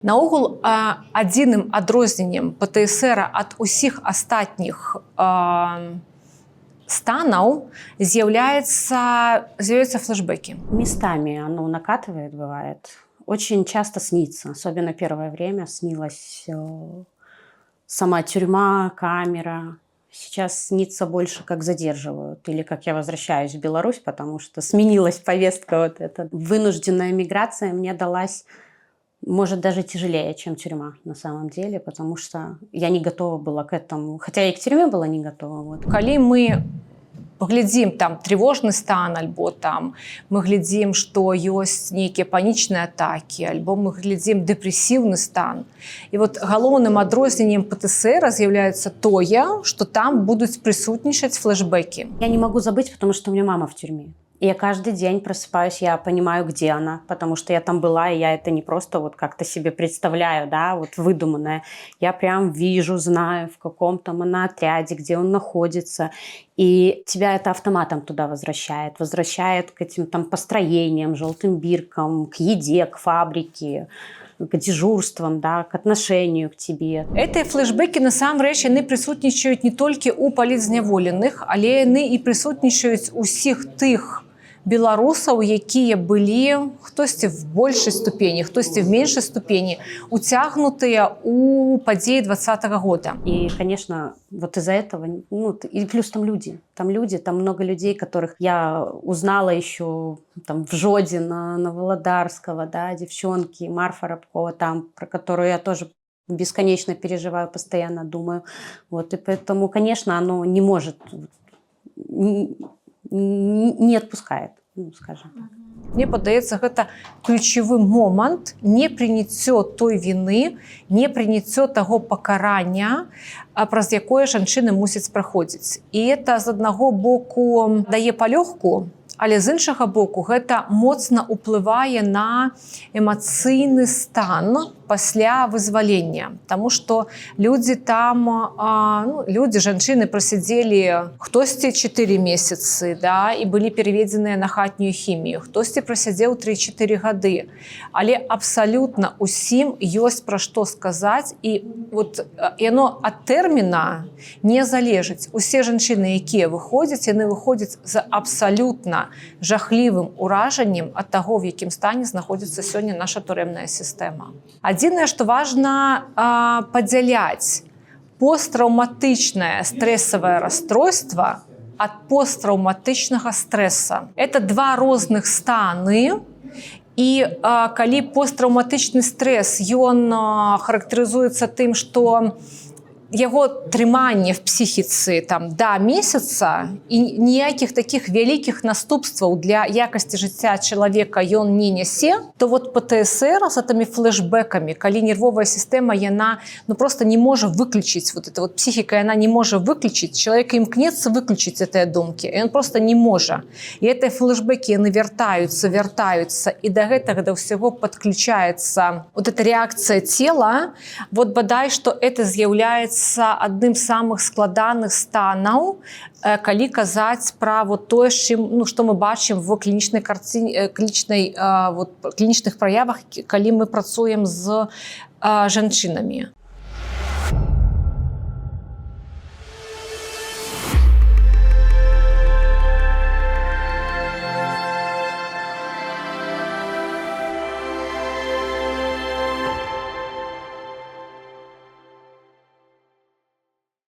Наогул, адзіным адрозненнем ПТСР ад усіх астатніх станаў з'яўляются флешбеки. Местами оно накатывает, бывает. Очень часто снится, особенно первое время снилась сама тюрьма, камера. Сейчас снится больше, как задерживают или как я возвращаюсь в Беларусь, потому что сменилась повестка вот эта. Вынужденная миграция мне далась, может, даже тяжелее, чем тюрьма на самом деле, потому что я не готова была к этому. Хотя я и к тюрьме была не готова. Вот. Калі мы глядзім там тревожны стан, альбо там мы глядзім, што ёсць нейкія панічныя атакі, альбо мы глядзім дэпрэсіўны стан. І вот галоўным адрозненнем ПТСР з'яўляецца тое, што там будуць прысутнічаць флешбеки. Я не могу забыть, потому что у меня мама в тюрьме. И я каждый день просыпаюсь, я понимаю, где она, потому что я там была, и я это не просто вот как-то себе представляю, да, вот выдуманное. Я прям вижу, знаю, в каком там она отряде, где он находится. И тебя это автоматом туда возвращает к этим там построениям, желтым биркам, к еде, к фабрике, к дежурствам, да, к отношению к тебе. Гэтыя флешбеки насамрэч яны прысутнічаюць не толькі ў палітзняволеных, але яны і прысутнічаюць усіх тых беларусаў, якія былі хтосьці в большай ступені, хтосьці в меншай ступені уцягнутыя у падзеі 2020 года. И, конечно, вот из-за этого, ну, и плюс там люди, там много людей, которых я узнала еще там в Жодино, на Володарского, да, девчонки, Марфа Рабкова, там, про которую я тоже бесконечно переживаю, постоянно думаю. Вот, и поэтому, конечно, оно не может, не отпускает, ну, скажем так. Мне падаецца, гэта ключавы момант не прыняццё той віны, не прыняццё таго пакарання, праз якое жанчыны мусяць праходзіць. І это з аднаго боку дае палёгку, але з іншага боку гэта моцна ўплывае на эмацыйны стан пасля вызвалення. Таму што людзі там, людзі, жанчыны прасядзелі хтосьці 4 месяцы, да, і былі пераведзеныя на хатнюю хімію, хтосьці прасядзеў 3-4 гады. Але абсалютна усім ёсць пра што сказаць, і вот яно ад тэрміна не залежыць. Усе жанчыны, якія выходзяць, яны выходзяць з абсалютна жахлівым уражаннем ад таго, в якім стане знаходзіцца сёння наша турэмная сістэма. Адзінае, што важна падзяляць посттраўматычнае стрэсавае расстройство ад посттраўматычнага стрэса. Это два розных станы. І калі посттраўматычны стрэс, ён характарызуецца тым, што яго трыманне в псіхіцы там да месяца і ніякіх такіх вялікіх наступстваў для якасці жыцця чалавека ён не нясе, то вот ПТСР з гэтымі флешбекамі, калі нервовая сістэма, яна просто не можа выключыць, вот эта вот психика, яна не можа выключыць, человек імкнецца выключыць гэтыя думкі, і он просто не можа. І гэтыя флешбеки, яны вяртаюцца, і да гэтага да ўсяго падключаецца вот эта реакцыя цела, вот бадай, што это з'яўляецца адным з самых складаных станаў, калі казаць пра вот тое, што мы бачым в клінічных праявах, калі мы працуем з жанчынамі.